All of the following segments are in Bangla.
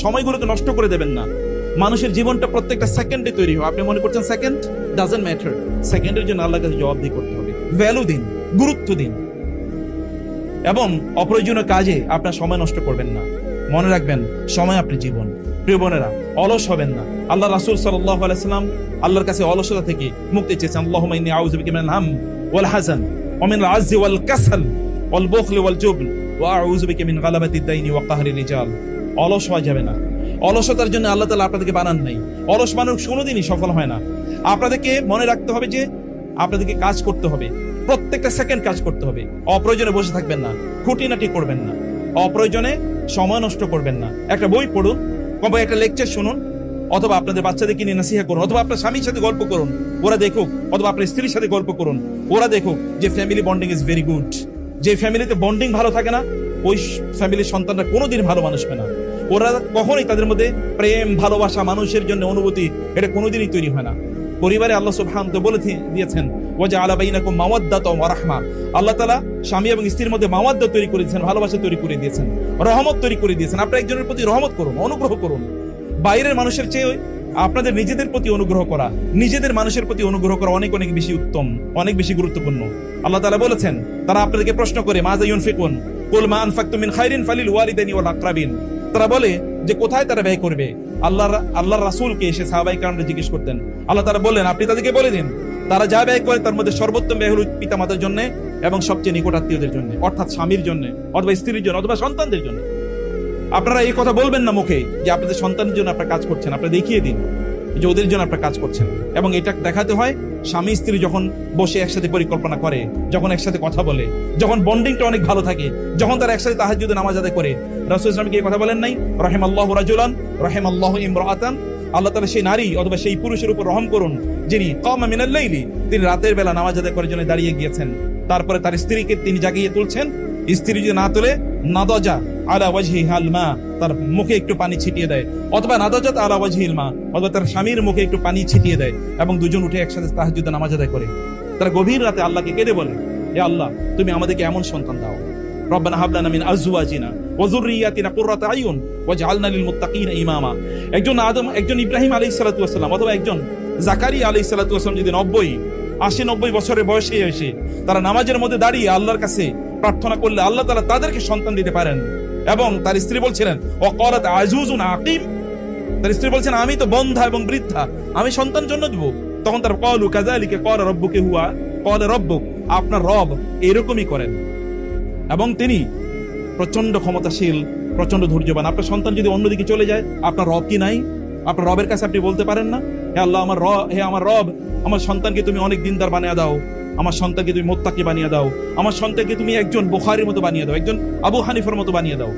সময়গুলোকে নষ্ট করে দেবেন না। মানুষের জীবনটা প্রত্যেকটা সেকেন্ডে তৈরি হয়। আপনি মনে করছেন সেকেন্ড ডাজন্ট ম্যাটার, সেকেন্ডের জন্য আল্লাহর কাছে জবাবদিহি করতে হবে। ভ্যালু দিন, গুরুত্ব দিন, এবং অপ্রয়োজনীয় কাজে আপনার সময় নষ্ট করবেন না। মনে রাখবেন, সময় আপনি জীবন। প্রিয় বোনেরা, অলস হবেন না। আল্লাহ রাসূল সাল্লাল্লাহু আলাইহি সাল্লাম আল্লাহর কাছে অলসতা থেকে মুক্তি চেয়েছেন। আল্লাহুম্মা ইন্নী আউযু বিকা মিনাল হাম ওয়াল হাযান ওয়া মিনাল আজজি ওয়াল কাসাল ওয়াল বুখল ওয়াল জুবন ওয়া আউযু বিকা মিন গালাবাতিদ দাইনি ওয়া কাহরির রিজাল। অলস হওয়া যাবে না। অলসতার জন্য আল্লাহ তাআলা আপনাদেরকে বানান নাই। অলস মানুষ কোনোদিনই সফল হয় না। আপনাদেরকে মনে রাখতে হবে যে আপনাদেরকে কাজ করতে হবে, প্রত্যেকটা সেকেন্ড কাজ করতে হবে। অপ্রয়োজনে বসে থাকবেন না, খুঁটিনাটি করবেন না, অপ্রয়োজনে সময় নষ্ট করবেন না। একটা বই পড়ুন, কবে একটা লেকচার শুনুন, অথবা আপনাদের বাচ্চাদেরকে নিয়ে নাসিহা করুন, অথবা আপনার স্বামীর সাথে গল্প করুন, ওরা দেখুক, অথবা আপনার স্ত্রীর সাথে গল্প করুন, ওরা দেখুক যে family bonding is very good. যে ফ্যামিলিতে বন্ডিং ভালো থাকে না, ওই ফ্যামিলির সন্তানরা কোনোদিন ভালো মানুষ হয় না। ওরা কখনোই তাদের মধ্যে প্রেম, ভালোবাসা, মানুষের জন্য অনুভূতি, এটা কোনোদিনই তৈরি হয় না। পরিবারে আল্লাহ সুবহানাহু ওয়া তাআলা বলে দিয়েছেন ওয়াজআলা বাইনাকুম মাওয়াদ্দাতাও ওয়া রাহমা। আল্লাহ তাআলা স্বামী এবং স্ত্রীর মধ্যে মাওয়াদ্দা তৈরি করে দিয়েছেন, ভালোবাসা তৈরি করে দিয়েছেন, রহমত তৈরি করে দিয়েছেন। আপনারা একজনের প্রতি রহমত করুন, অনুগ্রহ করুন। বাইরের মানুষের চেয়ে আপনাদের নিজেদের প্রতি অনুগ্রহ করা, নিজেদের মানুষের প্রতি অনুগ্রহ করা অনেক অনেক বেশি উত্তম, অনেক বেশি গুরুত্বপূর্ণ। আল্লাহ তাআলা বলেছেন, তারা আপনাদেরকে প্রশ্ন করে মাযা ইউনফিকুন কুল মা আনফাকতুম মিন খাইরিন ফালিল ওয়ালিদাইনি ওয়াল আকরাবিন। তারা বলে যে কোথায় তারা ব্যয় করবে। আল্লাহর রাসূলকে এসে সাহাবায়ে কেরামরা জিজ্ঞেস করতেন। আল্লাহ তাআলা বললেন, আপনি তাদেরকে বলে দিন তারা যা ব্যয় করে তার মধ্যে সর্বোত্তম ব্যয় হলো পিতামাতার জন্য এবং সবচেয়ে নিকট আত্মীয়দের জন্য, অর্থাৎ স্বামীর জন্য, অথবা স্ত্রীর জন্য, অথবা সন্তানদের জন্য। আপনারা এই কথা বলবেন না মুখে যে আপনাদের সন্তানের জন্য আপনারা কাজ করছেন, আপনারা দেখিয়ে দিন যে ওদের জন্য আপনারা কাজ করছেন। এবং এটা দেখাতে হয় স্বামী স্ত্রী যখন বসে একসাথে পরিকল্পনা করে, যখন একসাথে কথা বলে, যখন বন্ডিংটা অনেক ভালো থাকে, যখন তারা একসাথে তাহাজ্জুদের নামাজ আদায় করে। রাসূল সাল্লাল্লাহু আলাইহি ওয়াসাল্লাম কি কথা বলেন নাই, রাহিমাল্লাহু রাজুলান রাহিমাল্লাহু ইমরাআতান। আল্লাহ তাআলা সেই নারী অথবা সেই পুরুষের উপর রহম করুন যিনি কামা মিনাল লাইলি, তিনি রাতের বেলা নামাজ আদায় করার জন্য দাঁড়িয়ে গিয়েছেন, তারপরে তার স্ত্রীকে তিনি জাগিয়ে তুলছেন। স্ত্রী যদি না তোলে, নাদাজা আলা ওয়াজহিহাল মা, তার মুখে একটু পানি ছিটিয়ে দেয়, অথবা নাদাজাত আলা ওয়াজহিল মা, অথবা তার স্বামীর মুখে একটু পানি ছিটিয়ে দেয়, এবং দুজন উঠে একসাথে তাহাজ্জুদের নামাজ আদায় করে। তারা গভীর রাতে আল্লাহকে কেঁদে বলে, হে আল্লাহ, তুমি আমাদেরকে এমন সন্তান দাও। রব্বানা হাব লানা মিন আজওয়াজিনা ওয়া যুররিয়াতিনা কুররাতা আয়ুন ওয়াজআলনা লিল মুত্তাকিনা ইমামা। একজন ইব্রাহিম আলাইহিস সালাতু ওয়াস সালাম অথবা একজন জাকারিয়া আলাইহিস সালাতু ওয়াস সালাম যদি 80-90 বছরের বয়সে এসে তারা নামাজের মধ্যে দাঁড়িয়ে আল্লাহর কাছে প্রার্থনা করলে আল্লাহ তাআলা তাদেরকে সন্তান দিতে পারেন। এবং তার স্ত্রী বলছিলেন ওয়াকালাত আজুজুন আকিম, তার স্ত্রী বলছেন আমি তো বন্ধা এবং বৃদ্ধা, আমি সন্তান জন্ম দেব। তখন তার ক্বালু কাযালিকা ক্বালা রাব্বুকা হুয়া ক্বালা রাব্বুক, আপনার রব এরকমই করেন এবং তিনি প্রচন্ড ক্ষমতাশীল, প্রচন্ড ধৈর্যবান। আপনার সন্তান যদি অন্যদিকে চলে যায়, আপনার রব কি নাই? আপনার রবের কাছে আপনি বলতে পারেন না, হে আল্লাহ, হে আমার রব, আমার সন্তানকে তুমি অনেক দিনদার বানিয়ে দাও, আমার সন্তানকে তুমি মুত্তাকি বানিয়ে দাও, আমার সন্তানকে তুমি একজন বুখারীর মতো বানিয়ে দাও, একজন আবু হানিফার মতো বানিয়ে দাও,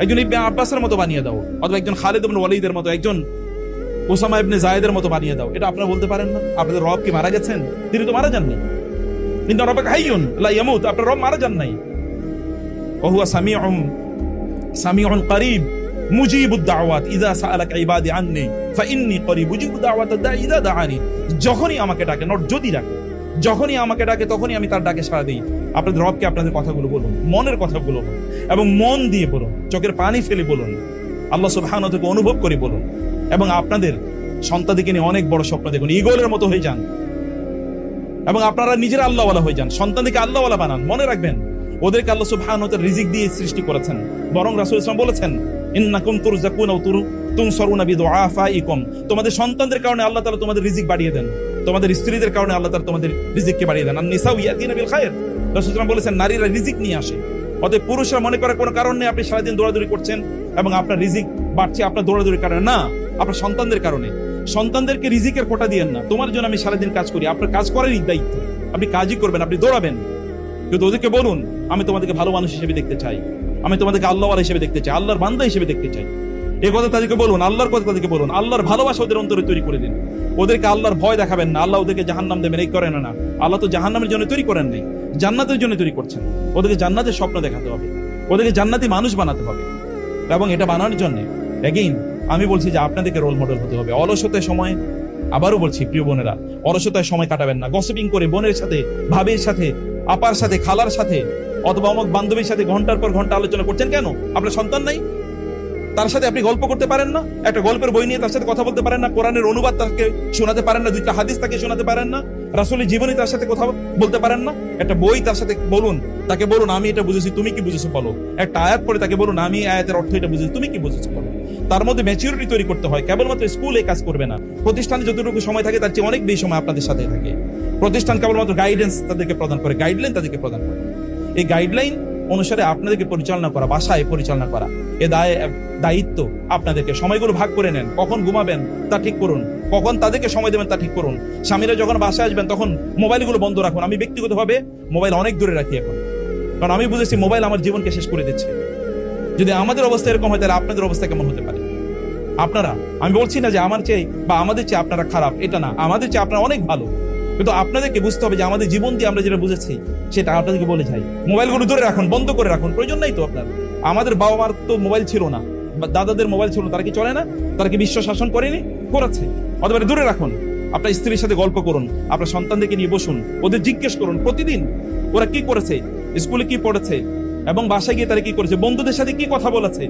একজন ইবনে আব্বাসের মতো বানিয়ে দাও, অথবা একজন খালিদ ইবনে ওয়ালিদের মতো, একজন উসামা ইবনে যায়েদের মতো বানিয়ে দাও। এটা আপনারা বলতে পারেন না? আপনাদের রব কি মারা গেছেন? তিনি তো মারা যাননি। ইন্না রাব্বাকা হাইয়ুন লা ইয়ামুত, আপনার রব মারা যান নাই। ওয়া হুয়া সামিউন করিব মুজিবুদ দাওয়াত ইযা সাআলাকা ইবাদি আন্নী ফাইন্নী করিব উজিবু দাওয়াতাদ দাঈ ইযা দাআনি। যখনই আমাকে ডাকে, নট যদি ডাকে, যখনই আমাকে ডাকে তখনই আমি তার ডাকে সাড়া দিই। আপনাদের রবকে আপনাদের কথাগুলো বলুন, মনের কথাগুলো বলুন, এবং মন দিয়ে বলুন, চোখের পানি ফেলে বলুন, আল্লাহ সুবহানাহু ওয়া তাআলা অনুভব করে বলুন। এবং আপনাদের সন্তানদেরকে নিয়ে অনেক বড় স্বপ্ন দেখুন, ঈগলের মতো হয়ে যান, এবং আপনারা নিজেরা আল্লাহওয়ালা হয়ে যান, সন্তানদেরকে আল্লাহওয়ালা বানান। মনে রাখবেন, ওদেরকে আল্লাহ সুবহানাহু ওয়া তাআলা রিজিক দিয়ে সৃষ্টি করেছেন। বরং রাসূল সাল্লাল্লাহু আলাইহি ওয়াসাল্লাম বলেছেন, ইন্নাকুম তুরজাকুনা ওয়া তুনসারুনা বিদুআফাইকুম, তোমাদের সন্তানদের কারণে আল্লাহ তাআলা তোমাদের রিজিক বাড়িয়ে দেন, তোমাদের স্ত্রীদের কারণে আল্লাহ তাআলা তোমাদের রিজিককে বাড়িয়ে দেন। আন-নিসাউ ইয়াতিনা বিল খায়র, রাসূল সাল্লাল্লাহু আলাইহি ওয়াসাল্লাম বলেছেন, নারীরা রিজিক নিয়ে আসে। অতএব পুরুষরা মনে করার কোনো কারণ নেই আপনি সারাদিন দৌড়াদৌড়ি করছেন এবং আপনার রিজিক বাড়ছে আপনার দৌড়াদৌড়ির কারণে না, আপনার সন্তানদের কারণে। সন্তানদেরকে রিজিকের কোটা দিয়েন না, তোমার জন্য আমি সারাদিন কাজ করি, আপনার কাজ করারই দায়িত্ব, আপনি কাজই করবেন, আপনি দৌড়াবেন। কিন্তু ওদেরকে বলুন, আমি তোমাদেরকে ভালো মানুষ হিসেবে দেখতে চাই, আমি তোমাদেরকে আল্লাহওয়ালা হিসেবে দেখতে চাই, আল্লাহর বান্দা হিসেবে দেখতে চাই। এই কথা তাদেরকে বলুন, আল্লাহর কথা তাদেরকে বলুন, আল্লাহর ভালোবাসা ওদের অন্তরে তৈরি করে দিন। ওদেরকে আল্লাহর ভয় দেখাবেন না, আল্লাহ ওদেরকে জাহান্নাম দেবেন এই করেন না। আল্লাহ তো জাহান্নামের জন্য তৈরি করেন নাই, জান্নাতের জন্য তৈরি করছেন। ওদেরকে জান্নাতের স্বপ্ন দেখাতে হবে, ওদেরকে জান্নাতি মানুষ বানাতে হবে। এবং এটা বানানোর জন্য এগেইন আমি বলছি যে আপনাদেরকে রোল মডেল হতে হবে। অলসতায় সময়, আবারও বলছি প্রিয় বোনেরা, অলসতায় সময় কাটাবেন না। গসিপিং করে বোনের সাথে, ভাবির সাথে, আপার সাথে, খালার সাথে, অথবা অমুক বান্ধবীর সাথে ঘন্টার পর ঘন্টা আলোচনা করছেন কেন? আপনার সন্তান নাই? তার সাথে আপনি গল্প করতে পারেন না? একটা গল্পের বই নিয়ে তার সাথে কথা বলতে পারেন না? কোরআনের অনুবাদ তাকে শোনাতে পারেন না? দুইটা হাদিস তাকে শোনাতে পারেন না? রাসূলের জীবনী তার সাথে কথা বলতে পারেন না? একটা বই তার সাথে বলুন, তাকে বলুন আমি এটা বুঝেছি, তুমি কি বুঝেছো বলো। একটা আয়াত পড়ে তাকে বলুন আমি আয়াতের অর্থ এটা বুঝেছি, তুমি কি বুঝেছো বলো। তার মধ্যে ম্যাচিউরিটি তৈরি করতে হয়। কেবলমাত্র স্কুলে কাজ করবে না, প্রতিষ্ঠানে যতটুকু সময় থাকে তার চেয়ে অনেক বেশি সময় আপনাদের সাথে থাকে। প্রতিষ্ঠান কেবলমাত্র গাইডেন্স তাদেরকে প্রদান করে, গাইডলাইন তাদেরকে প্রদান করে। এই গাইডলাইন অনুসারে আপনাদেরকে পরিচালনা করা, বাসায় পরিচালনা করা, এ দায়িত্ব আপনাদেরকে। সময়গুলো ভাগ করে নেন, কখন ঘুমাবেন তা ঠিক করুন, কখন তাদেরকে সময় দেবেন তা ঠিক করুন। স্বামীরা যখন বাসায় আসবেন তখন মোবাইলগুলো বন্ধ রাখুন। আমি ব্যক্তিগতভাবে মোবাইল অনেক দূরে রাখি এখন, কারণ আমি বুঝেছি মোবাইল আমার জীবনকে শেষ করে দিচ্ছে। যদি আমাদের অবস্থা এরকম হয় তাহলে আপনাদের অবস্থা কেমন হতে পারে। আপনারা, আমি বলছি না যে আমার চেয়ে বা আমাদের চেয়ে আপনারা খারাপ, এটা না, আমাদের চেয়ে আপনারা অনেক ভালো, কিন্তু আপনাদেরকে বুঝতে হবে যে আমাদের জীবন দিয়ে আমরা যেটা বুঝেছি সেটা আপনাদেরকে বলে যাই। মোবাইলগুলো দূরে রাখুন, বন্ধ করে রাখুন, প্রয়োজন নাই তো আপনার। আমাদের বাবা মার তো মোবাইল ছিল না, দাদাদের মোবাইল ছিল, তারা কি চলে না? তারা কি বিশ্ব শাসন করেনি? করেছে। অথবা দূরে রাখুন। আপনার স্ত্রীর সাথে গল্প করুন, আপনার সন্তানদেরকে নিয়ে বসুন, ওদের জিজ্ঞেস করুন প্রতিদিন ওরা কি করেছে, স্কুলে কি পড়েছে, এবং বাসায় গিয়ে তারা কি করেছে, বন্ধুদের সাথে কি কথা বলেছে,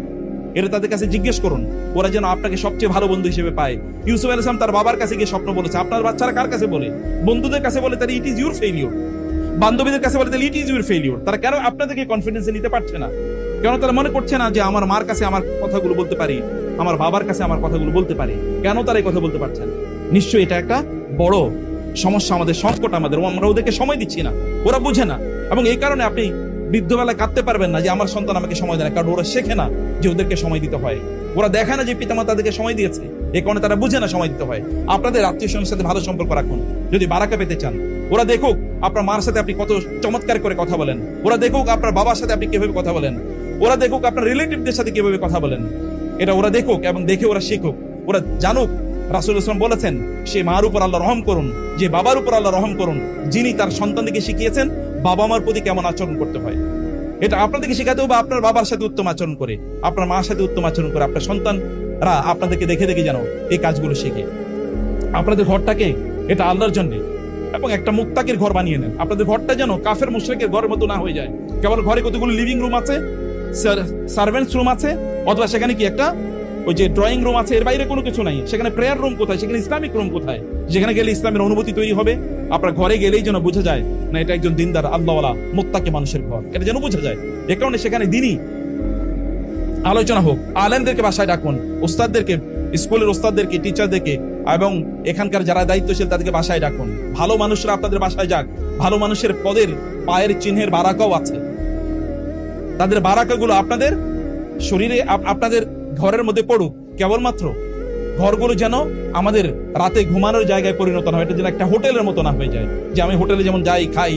এটা তাদের কাছে জিজ্ঞেস করুন। ওরা যেন আপনাকে সবচেয়ে ভালো বন্ধু হিসেবে পায়। ইউসুফ আলাইহিস সালাম তার বাবার কাছে গিয়ে স্বপ্ন বলেছে। আপনার বাচ্চারা কার কাছে বলে? বন্ধুদের কাছে বলে, তাহলে ইট ইজ ইউর ফেইলিউর। বান্ধবীদের কাছে বলে, তাহলে ইট ইজ ইউর ফেইলিউর। তারা কেন আপনাদেরকে কনফিডেন্সে নিতে পারছে না? কেন তারা মনে করছে না যে আমার মার কাছে আমার কথাগুলো বলতে পারি, আমার বাবার কাছে আমার কথাগুলো বলতে পারি? কেন তারা এই কথা বলতে পারছে না? নিশ্চয়ই এটা একটা বড় সমস্যা, আমাদের সংকট। আমরা ওদেরকে সময় দিচ্ছি না, ওরা বুঝে না। এবং এই কারণে আপনি বৃদ্ধবেলায় কাঁদতে পারবেন না যে আমার সন্তান আমাকে সময় দেয় না, কারণ ওরা শেখে না যে ওদেরকে সময় দিতে হয়। ওরা দেখে না যে পিতামাতা তাদেরকে সময় দিয়েছে, এই কারণে তারা বুঝে না সময় দিতে হয়। আপনাদের আত্মীয় স্বজনের সাথে ভালো সম্পর্ক রাখুন যদি বারাকা পেতে চান। ওরা দেখুক আপনার মার সাথে আপনি কত চমৎকার করে কথা বলেন, ওরা দেখুক আপনার বাবার সাথে আপনি কিভাবে কথা বলেন, ওরা দেখুক আপনার রিলেটিভদের সাথে কিভাবে কথা বলেন। এটা ওরা দেখুক এবং দেখে ওরা শিখুক, ওরা জানুক। রাসূল সাল্লাল্লাহু আলাইহি ওয়াসাল্লাম বলেছেন, সে মার উপর আল্লাহ রহম করুন, যে বাবার উপর আল্লাহ রহম করুন, যিনি তার সন্তানকে শিখিয়েছেন বাবা মার প্রতি কেমন আচরণ করতে হয়। এটা আপনাদেরকে শেখাতে হবে। আপনার বাবার সাথে উত্তম আচরণ করে, আপনার মার সাথে উত্তম আচরণ করে আপনার সন্তানরা আপনাদেরকে দেখে দেখে যেন এই কাজগুলো শিখে। আপনাদের ঘরটাকে এটা আল্লাহর জন্য এবং একটা মুত্তাকির ঘর বানিয়ে নেন। আপনাদের ঘরটা যেন কাফের মুশরিকের ঘরের মতো না হয়ে যায়। কেবল ঘরে কতগুলো লিভিং রুম আছে, সার্ভেন্টস রুম আছে, অথবা সেখানে কি একটা ওই যে ড্রয়িং রুম আছে, এর বাইরে কোনো কিছু নাই। সেখানে প্রেয়ার রুম কোথায়? সেখানে ইসলামিক রুম কোথায়? যেখানে গেলে ইসলামের অনুভূতি তৈরি হবে। আপনার ঘরে গেলেই যেন বোঝা যায় না এটা একজন দিনদার আল্লাহওয়ালা মুত্তাকি মানুষের ঘর, এটা যেন বোঝা যায়। এ কারণে সেখানে দিনই আলোচনা হোক। আলেমদেরকে বাসায় ডাকুন, ওস্তাদদেরকে, স্কুলের ওস্তাদদেরকে, টিচারদেরকে এবং এখানকার যারা দায়িত্বশীল তাদেরকে বাসায় ডাকুন। ভালো মানুষরা আপনাদের বাসায় যাক। ভালো মানুষের পদের পায়ের চিহ্নের বারাকাও আছে, তাদের বারাকাগুলো আপনাদের শরীরে, আপনাদের ঘরের মধ্যে পড়ুক। কেবলমাত্র ঘরগুলো যেন আমাদের রাতে ঘুমানোর জায়গায় পরিণত না হয়, এটা যেন একটা হোটেলের মতো না হয়ে যায় যে আমি হোটেলে যেমন যাই, খাই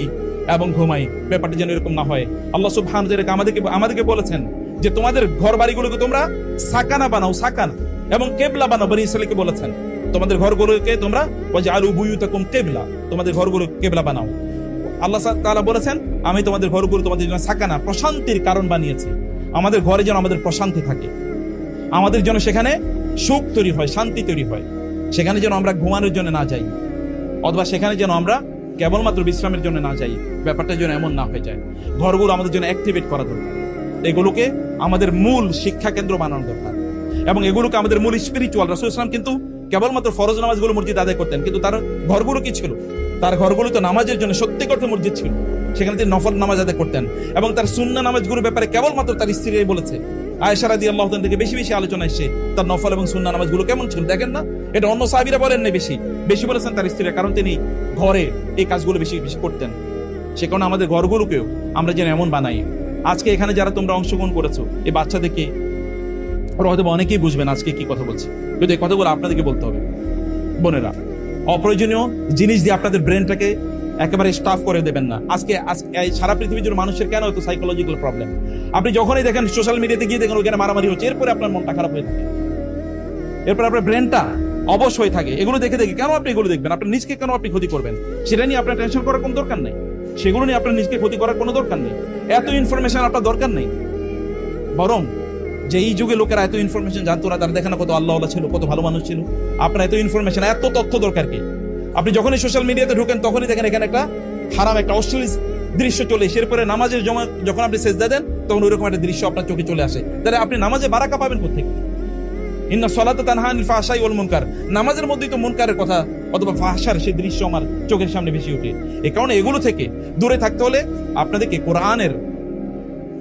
এবং ঘুমাই, ব্যাপারটা যেন এরকম না হয়। আল্লাহ সুবহানাহু ওয়া তাআলা আমাদেরকে বলেছেন যে তোমাদের ঘর বাড়িগুলোকে তোমরা সাকানা বানাও, সাকানা, এবং কেবলা বানাও। বনি ইসরাঈলকে বলেছেন তোমাদের ঘরগুলোকে তোমরা ওয়াজআলু বুয়ুতাকুম কিবলা, তোমাদের ঘরগুলো কেবলা বানাও। আল্লাহ তাআলা বলেছেন আমি তোমাদের ঘরগুলো তোমাদের জন্য সাকানা, প্রশান্তির কারণ বানিয়েছি। আমাদের ঘরে যেন আমাদের প্রশান্তি থাকে, আমাদের যেন সেখানে সুখ তৈরি হয়, শান্তি তৈরি হয়। সেখানে যেন আমরা ঘুমানোর জন্য না যাই, অথবা সেখানে যেন আমরা কেবলমাত্র বিশ্রামের জন্য না যাই। ব্যাপারটা যেন এমন না হয়ে যায়। ঘরগুলো আমাদের জন্য অ্যাক্টিভেট করা দরকার, এগুলোকে আমাদের মূল শিক্ষা কেন্দ্র বানানো দরকার, এবং এগুলোকে আমাদের মূল স্পিরিচুয়াল। রাসূল সাল্লাল্লাহু আলাইহি ওয়াসাল্লাম কিন্তু কেবলমাত্র ফরজ নামাজগুলো মসজিদ আদায় করতেন, কিন্তু তার ঘরগুলো কি ছিল? তার ঘরগুলো তো নামাজের জন্য সত্যি করতে মসজিদ ছিল। সেখানে তিনি নফল নামাজ আদায় করতেন, এবং তার সুন্নাহ নামাজগুলোর ব্যাপারে কেবলমাত্র তার স্ত্রী বলেছে। আয়েশা রাদিয়াল্লাহু তাআলা থেকে বেশি বেশি আলোচনা এসেছে তার নফল এবং সুন্নাহ নামাজগুলো কেমন ছিল। দেখেন না, এটা অন্য সাহাবীরা বলেন না, বেশি বেশি বলেছেন তার স্ত্রীরা, কারণ তিনি ঘরে এই কাজগুলো বেশি বেশি করতেন। সে কারণে আমাদের ঘরগুলোকেও আমরা যেন এমন বানাই। আজকে এখানে যারা তোমরা অংশগ্রহণ করেছো, এই বাচ্চাদেরকে ওরা হয়তো অনেকেই বুঝবেন আজকে কি কথা বলছে, কিন্তু এই কথাগুলো আপনাদেরকে বলতে হবে। বোনেরা, অপ্রয়োজনীয় জিনিস দিয়ে আপনাদের ব্রেনটাকে একেবারে স্টাফ করে দেবেন না। আজকে সারা পৃথিবীর জন্য মানুষের কেন হয়তো সাইকোলজিক্যাল প্রবলেম, আপনি যখনই দেখেন সোশ্যাল মিডিয়াতে গিয়ে দেখেন ওখানে মারামারি হচ্ছে, এরপরে আপনার মনটা খারাপ হয়ে থাকে, এরপর আপনার ব্রেনটা অবশ হয়ে থাকে। এগুলো দেখে দেখে কেন আপনি এগুলো দেখবেন? আপনার নিজকে কেন আপনি ক্ষতি করবেন? সেটা নিয়ে আপনার টেনশন করার কোনো দরকার নেই, সেগুলো নিয়ে আপনার নিজকে ক্ষতি করার কোনো দরকার নেই। এত ইনফরমেশন আপনার দরকার নেই। বরং যে এই যুগে লোকেরা এত ইনফরমেশন জানতো না, তারা দেখে না কত আল্লাহওয়ালা ছিল, কত ভালো মানুষ ছিল। আপনার এত ইনফরমেশন, এত তথ্য দরকার কি? আপনি যখনই সোশ্যাল মিডিয়াতে ঢুকেন তখনই দেখেন এখানে একটা হারাম, একটা অশ্লীল দৃশ্য চলে এসে, এরপরে নামাজের যখন আপনি সেজদা দেন তখন ওইরকম একটা দৃশ্য আপনার চোখে চলে আসে। তাহলে আপনি নামাজে বারাকা পাবেন কোথেকে? ইন্না সালাতা তানহা আনিল ফাহশাই ওয়াল মুনকার, নামাজের মধ্যেই তো মুনকারের কথা অথবা ফাহশার সেই দৃশ্য আমার চোখের সামনে ভেসে ওঠে। এই কারণে এগুলো থেকে দূরে থাকতে হলে আপনাদেরকে কোরআনের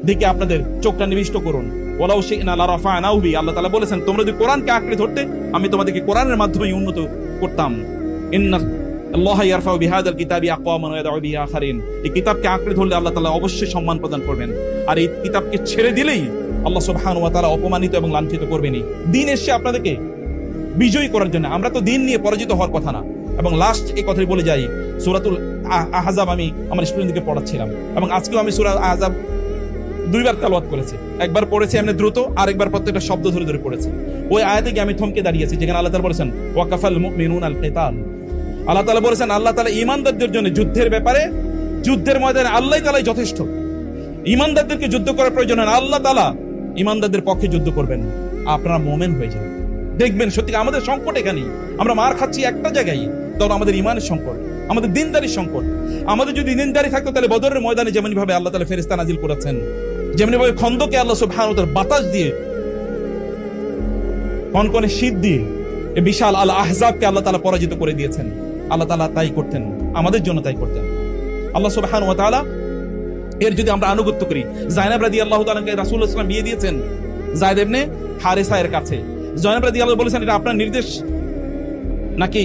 দিকে আপনাদের চোখটা নিবিষ্ট করুন। ওয়ালাউ শি'না লারাফা'নাহু বি, আল্লাহ তাআলা বলেছেন তোমরা যদি কোরআনকে আঁকড়ে ধরতে আমি তোমাদেরকে কোরআনের মাধ্যমে উন্নত করতাম। ইন্না আল্লাহা ইয়ারফাউ বিহাদাল কিতাবি আকওয়ামান ওয়া ইয়াদউ বিহি আখারিন, এই কিতাবকে আঁকড়ে ধরলে আল্লাহ তাআলা অবশ্যই সম্মান প্রদান করবেন, আর এই কিতাবকে ছেড়ে দিলেই আল্লাহ সুবহানাহু ওয়া তাআলা অপমানিত এবং লাঞ্ছিত করবেনই। দিন এসে আপনাদেরকে বিজয়ী করার জন্য, আমরা তো দিন নিয়ে পরাজিত হওয়ার কথা না। এবং লাস্ট এই কথাই বলে যাই, সূরাতুল আহজাব আমি আমার স্টুডেন্টদেরকে পড়াচ্ছিলাম এবং আজকেও আমি সূরা আহজাব 2 বার তেলাওয়াত করেছি। একবার পড়েছি এমনি দ্রুত, আর একবার প্রত্যেকটা শব্দ ধরে ধরে পড়েছি। ওই আয়াতে গিয়ে আমি থমকে দাঁড়িয়েছি যেখানে আল্লাহ তাআলা বলেছেন ওয়াকাফাল মুমিনুনা আল কিতাল। আল্লাহ তাআলা বলেছেন, আল্লাহ তাআলা ঈমানদারদের জন্য যুদ্ধের ব্যাপারে, যুদ্ধের ময়দানে আল্লাহ তাআলাই যথেষ্ট। ঈমানদারদেরকে যুদ্ধ করার প্রয়োজন হয় না, আল্লাহ তাআলা ঈমানদারদের পক্ষে যুদ্ধ করবেন। আপনারা মুমিন হয়ে যান, দেখবেন সত্যি আমাদের সংকট এখানেই। আমরা মার খাচ্ছি একটা জায়গায়, তখন আমাদের ঈমানের সংকট, আমাদের দিনদারির সংকট। আমাদের যদি দিনদারি থাকতো তাহলে বদরের ময়দানে যেমনি ভাবে আল্লাহ তাআলা ফেরেশতা নাজিল করেছেন, যেমনি ভাবে খন্দকে আল্লাহ সুবহানাহু ওয়া তাআলা বাতাস দিয়ে, কনকনে শীত দিয়ে এই বিশাল আল আহজাবকে আল্লাহ তাআলা পরাজিত করে দিয়েছেন। আল্লাহ তাআলা তাই করতেন, আমাদের জন্য তাই করতেন। আল্লাহ সুবহানাহু ওয়া তাআলা এর যদি আমরা আনুগত্য করি, যায়েনব রাদিয়াল্লাহু তাআলাকে রাসূলুল্লাহ সাল্লাল্লাহু আলাইহি ওয়াসাল্লাম বিয়ে দিয়েছেন যায়েদ ইবনে হারিসা এর কাছে। যায়েনব রাদিয়াল্লাহু বলেছেন এটা আপনার নির্দেশ নাকি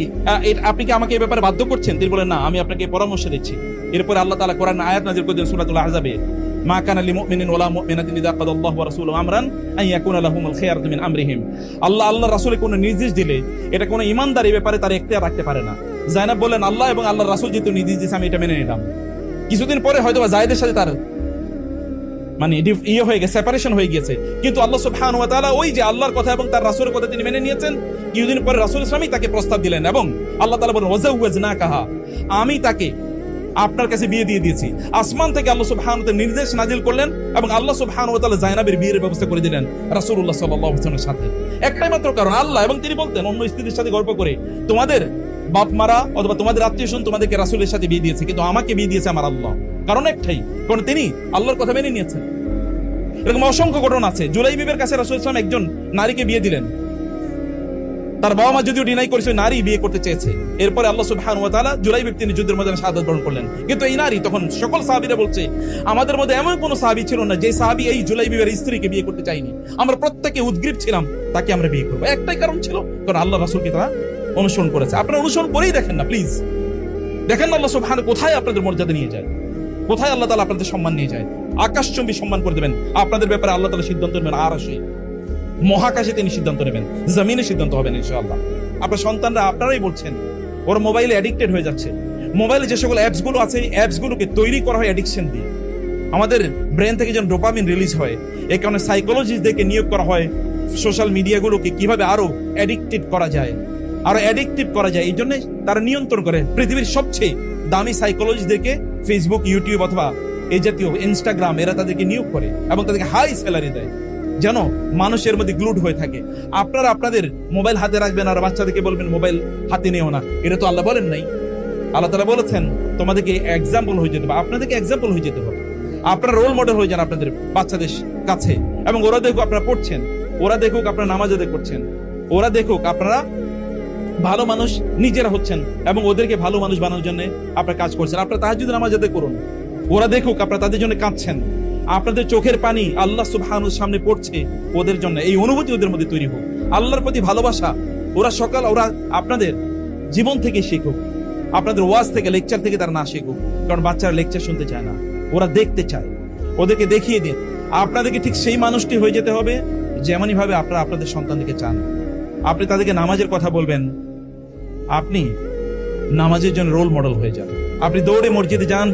আপনি কি আমাকে এই ব্যাপারে বাধ্য করছেন? তিনি বলেন না, আমি আপনাকে পরামর্শ দিচ্ছি। এরপরে আল্লাহ তাআলা কোরআন আয়াত নাযিল করেছেন সূরাতুল আহজাবে, মা কানা লিল মুমিনিন ওয়ালা মুমিনাতিন ইযা কাদাল্লাহু ওয়া রাসূলুহু আমরান আন ইয়াকুনা লাহুমুল খিয়ারাতু মিন আমরিহিম। আল্লাহ রাসূলের কোন নির্দেশ দিলে এটা কোন ঈমানদার এই ব্যাপারে তার ইখতিয়ার রাখতে পারে না। যায়েনব বলেন আল্লাহ এবং আল্লাহর রাসূল যেহেতু নির্দেশ দিয়েছে আমি এটা মেনে নিলাম। কিছুদিন পরে হয়তো যায়েদের সাথে তার মানে হয়ে গেছে, সেপারেশন হয়ে গিয়েছে, কিন্তু আল্লাহ সুবহানাহু ওয়া তাআলা ওই যে আল্লাহর কথা এবং তার রাসূলের কথা তিনি মেনে নিয়েছেন। কিছুদিন পরে রাসূল ইসলামই তাকে প্রস্তাব দিলেন এবং আল্লাহ তাআলা বলেন ওয়াজাওয়াজনাকাহা, আমি তাকে আপনার কাছে বিয়ে দিয়ে দিয়েছি। আসমান থেকে আল্লাহ সুবহানাহু ওয়া তাআলা নির্দেশ নাজিল করলেন এবং আল্লাহ সুবহানাহু ওয়া তাআলা যায়েনবের বিয়ের ব্যবস্থা করে দিলেন রাসূলুল্লাহ সাল্লাল্লাহু আলাইহি ওয়াসাল্লামের সাথে। একটাই মাত্র কারণ আল্লাহ, এবং তিনি বলতেন অন্য স্ত্রীদের সাথে গল্প করে, তোমাদের বাপ মারা অথবা তোমাদের আত্মীয়স্বজন তোমাদেরকে রাসূলের সাথে বিয়ে দিয়েছে, কিন্তু আমাকে বিয়ে দিয়েছে আমার আল্লাহ। কারণ একটাই, কারণ তিনি আল্লাহর কথা মেনে নিয়েছেন। এরকম অসংখ্য ঘটনা আছে। জুলাইবিবের কাছে রাসূল সাল্লাল্লাহু আলাইহি ওয়াসাল্লাম একজন নারীকে বিয়ে দিলেন, তার বাবা মা যদিও ডিনাই করেছে নারী বিয়ে করতে চেয়েছে। এরপরে আল্লাহ সুবহানাহু ওয়া তাআলা জুলাইবিব তিনি যুদ্ধের ময়দানে শাহাদাত বরণ করলেন, কিন্তু এই নারী তখন সকল সাহাবীরা বলছে আমাদের মধ্যে এমন কোন সাহাবী ছিল না যে সাহাবী এই জুলাইবিবের স্ত্রীকে বিয়ে করতে চায়নি। আমরা প্রত্যেকে উদ্গ্রীব ছিলাম তাকে আমরা বিয়ে করব। একটাই কারণ ছিল, কারণ আল্লাহ রাসূলকে তারা অনুসরণ করেছে। আপনারা অনুসরণ করেই দেখেন না প্লিজ, দেখেন না আল্লাহ সুবহানাহু কোথায় আপনাদের মর্যাদা নিয়ে যায়, কোথায় আল্লাহ তাআলা আপনাদের সম্মান নিয়ে যায়। আকাশচুম্বী সম্মান করে দেবেন আপনাদের ব্যাপারে আল্লাহ তাআলা সিদ্ধান্ত নেবেন, আরশে মহাকাশে তিনি সিদ্ধান্ত নেবেন, জমিনে সিদ্ধান্ত হবেন ইনশাআল্লাহ। আপনার সন্তানরা আপনারাই বলছেন ওরা মোবাইলে অ্যাডিক্টেড হয়ে যাচ্ছে। মোবাইলে যে সকল অ্যাপস গুলো আছে এই অ্যাপস গুলোকে তৈরি করা হয় অ্যাডিকশন দিয়ে, আমাদের ব্রেন থেকে যেন ডোপামিন রিলিজ হয়। এই কারণে সাইকোলজিস্টদেরকে নিয়োগ করা হয় সোশ্যাল মিডিয়াগুলোকে কিভাবে আরো অ্যাডিক্টেড করা যায়, আরো অ্যাডিক্টিভ করা যায়, এই জন্য তারা নিয়ন্ত্রণ করে। পৃথিবীর সবচেয়ে দামি সাইকোলজিস্টদেরকে ফেসবুক, ইউটিউব অথবা এই জাতীয় ইনস্টাগ্রাম এরা তাদেরকে নিয়োগ করে এবং তাদেরকে হাই স্যালারি দেয় যেন মানুষের মধ্যে গ্লুড হয়ে থাকে। আপনারা আপনাদের মোবাইল হাতে রাখবেন আর বাচ্চাদেরকে বলবেন মোবাইল হাতে নিও না, এটা তো আল্লাহ বলেন নাই। আল্লাহ তাআলা বলেছেন তোমাদেরকে এক্সাম্পল হয়ে যেতে হবে, আপনাদেরকে এক্সাম্পল হয়ে যেতে হবে। আপনারা রোল মডেল হয়ে যান আপনাদের বাচ্চাদের কাছে, এবং ওরা দেখুক আপনারা পড়ছেন, ওরা দেখুক আপনারা নামাজ আদায় করছেন, ওরা দেখুক আপনারা ভালো মানুষ নিজেরা হচ্ছেন এবং ওদেরকে ভালো মানুষ বানানোর জন্য আপনারা কাজ করছেন। আপনারা তাহাজ্জুদ নামাজ আদায় করুন, ওরা দেখুক আপনারা তাদের জন্য কাঁদছেন, আপনাদের চোখের পানি আল্লাহ সুবহানাহুর সামনে পড়ছে ওদের জন্য, এই অনুভূতি ওদের মধ্যে তৈরি হোক। আল্লাহর প্রতি ভালোবাসা ওরা আপনাদের জীবন থেকে শিখুক, আপনাদের ওয়াজ থেকে লেকচার থেকে তারা না শিখুক। কারণ বাচ্চারা লেকচার শুনতে চায় না, ওরা দেখতে চায়। ওদেরকে দেখিয়ে দিন। আপনাদেরকে ঠিক সেই মানুষটি হয়ে যেতে হবে যেমনই ভাবে আপনারা আপনাদের সন্তানদেরকে চান। আপনি তাদেরকে নামাজের কথা বলবেন, আপনি নামাজের জন্য রোল মডেল হয়ে যান। আপনি দৌড়ে মসজিদে যান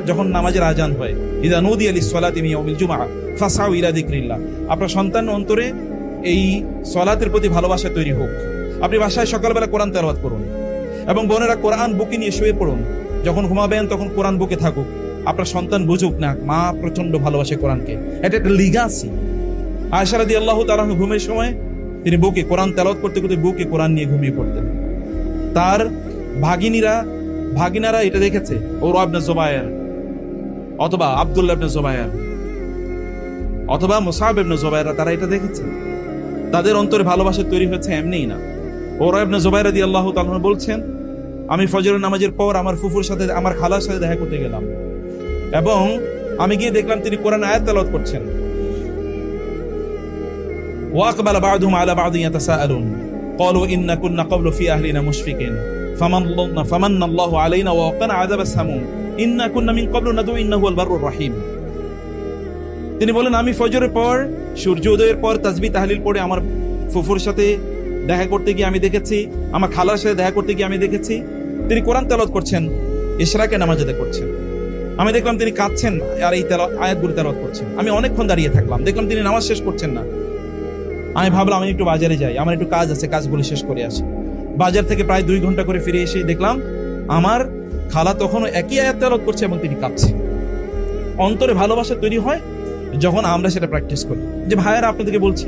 যখন নামাজের আজান হয়, ইযা নুদিয়া লিস-সালাতি মিন ইয়াউমিল জুমআহ ফাসআউ ইলা যিকরিল্লাহ। আপনার সন্তান অন্তরে এই সালাতের প্রতি ভালোবাসা তৈরি হোক। আপনি বাসায় সকালবেলা কোরআন তেলাওয়াত করুন এবং বোনেরা কোরআন বুকে নিয়ে শুয়ে পড়ুন। যখন ঘুমাবেন তখন কোরআন বুকে থাকুক। আপনার সন্তান বুঝুক না মা প্রচন্ড ভালোবাসে কোরআনকে, এটা একটা লিগাসি। আয়েশা রাদিয়াল্লাহু তাআলা ঘুমের সময় তিনি বুকে কোরআন তেলাওয়াত করতে করতে বুকে কোরআন নিয়ে ঘুমিয়ে পড়তেন। তার ভাগিনারা এটা দেখেছে, উরওয়া ইবনে যুবায়ের অথবা আব্দুল্লাহ ইবনে যুবায়ের অথবা মুসআব ইবনে যুবায়ের, তারা এটা দেখেছে। তাদের অন্তরে ভালোবাসা তৈরি হয়েছে এমনিই না। ওরা ইবনে জুবাইর রাদিয়াল্লাহু তাআলা আনহু বলছেন, আমি ফজরের নামাজের পর আমার ফুফুর সাথে, আমার খালার সাথে দেখা করতে গেলাম, এবং আমি গিয়ে দেখলাম তিনি কোরআন আয়াত তেলাওয়াত করছেন। ওয়াকবালা বা'দুহুম আলা বা'দিন ইয়াতাসাআলুন ক্বালু ইন্না কুন্না ক্বাবলু ফি আহলিনা মুশফিকিন ফামান্নাল্লাহু আলাইনা ওয়া ওয়াকানা আযাবাস সামুম ইন্না কুন্না মিন ক্বাবলু নাদউ ইন্নাহু হুয়াল বাররুর রহিম। তিনি বলেন, আমি ফজরের পর, সূর্য উদয়ের পর তাসবিহ তাহলিল পড়ে আমার ফুফুর সাথে দেখা করতে গিয়ে আমি দেখেছি, আমার খালার সাথে দেখা করতে গিয়ে আমি দেখেছি তিনি কোরআন তেলাওয়াত করছেন, ইশরাকে নামাজ আদায় করছেন। আমি দেখলাম তিনি কাঁদছেন আর এই আয়াতগুলো তেলাওয়াত করছেন। আমি অনেকক্ষণ দাঁড়িয়ে থাকলাম, দেখলাম তিনি নামাজ শেষ করছেন না। আমি ভাবলাম আমি একটু বাজারে যাই, আমার একটু কাজ আছে, কাজগুলো শেষ করে আসি। বাজার থেকে প্রায় 2 ঘন্টা করে ফিরে এসে দেখলাম আমার খালা তখনও একই আয়াত তেলাওয়াত করছে এবং তিনি কাঁদছেন। অন্তরে ভালোবাসা তৈরি হয় যখন আমরা সেটা প্র্যাকটিস করি। যে ভাইয়ারা, আপনাদেরকে বলছি,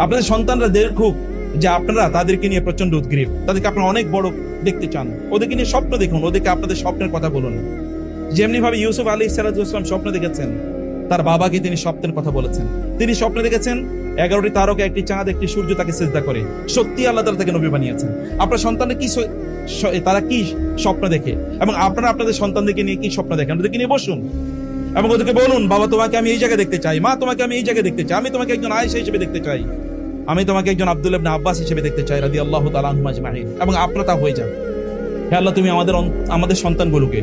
আপনাদের সন্তানরা দেখুক যে আপনারা তাদেরকে নিয়ে প্রচন্ড উদ্গ্রীব, তাদেরকে আপনারা অনেক বড় দেখতে চান, ওদেরকে নিয়ে স্বপ্ন দেখুন, ওদেরকে আপনাদের স্বপ্নের কথা বলুন। যেমনি ভাবে ইউসুফ আলাইহিস সালাম স্বপ্ন দেখেছেন, তার বাবাকে তিনি স্বপ্নের কথা বলেছেন। তিনি স্বপ্নে দেখেছেন 11টি তারকা, একটি চাঁদ, একটি সূর্য তাকে সিজদা করে। সত্যি আল্লাহ তাআলা তাকে নবী বানিয়েছেন। আপনার সন্তানরা কি, তারা কি স্বপ্ন দেখে, এবং আপনারা আপনাদের সন্তানদেরকে নিয়ে কি স্বপ্ন দেখেন, ওদেরকে নিয়ে বসুন এবং ওদেরকে বলুন, বাবা তোমাকে আমি এই জায়গায় দেখতে চাই, মা তোমাকে আমি এই জায়গায় দেখতে চাই, আমি তোমাকে একজন আয়েশা হিসেবে দেখতে চাই, আমি তোমাকে একজন আব্দুল্লাহ ইবনে আব্বাস হিসেবে দেখতে চাই রাদিয়াল্লাহু তাআলা আনহুম আজমাইন। এবং আপনারা তা হয়ে যান। হে আল্লাহ, তুমি আমাদের সন্তানগুলোকে,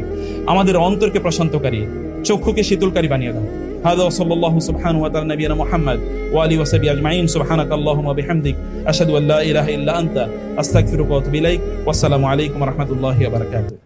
আমাদের অন্তরকে প্রশান্তকারী, চক্ষুকে শীতলকারী বানিয়ে দাও। হাযা ওয়া সাল্লাল্লাহু সুবহানাহু ওয়া তাআলা নবিয়ানা মুহাম্মদ ওয়া আলিহি ওয়া সাহবিহি আজমাইন। সুবহানাকাল্লাহুম্মা ওয়া বিহামদিক আশহাদু আল্লা ইলাহা ইল্লা আনতা আস্তাগফিরুকা ওয়া আতুবু ইলাইক। ওয়া আসসালামু আলাইকুম ওয়া রাহমাতুল্লাহি ওয়া বারাকাতুহু।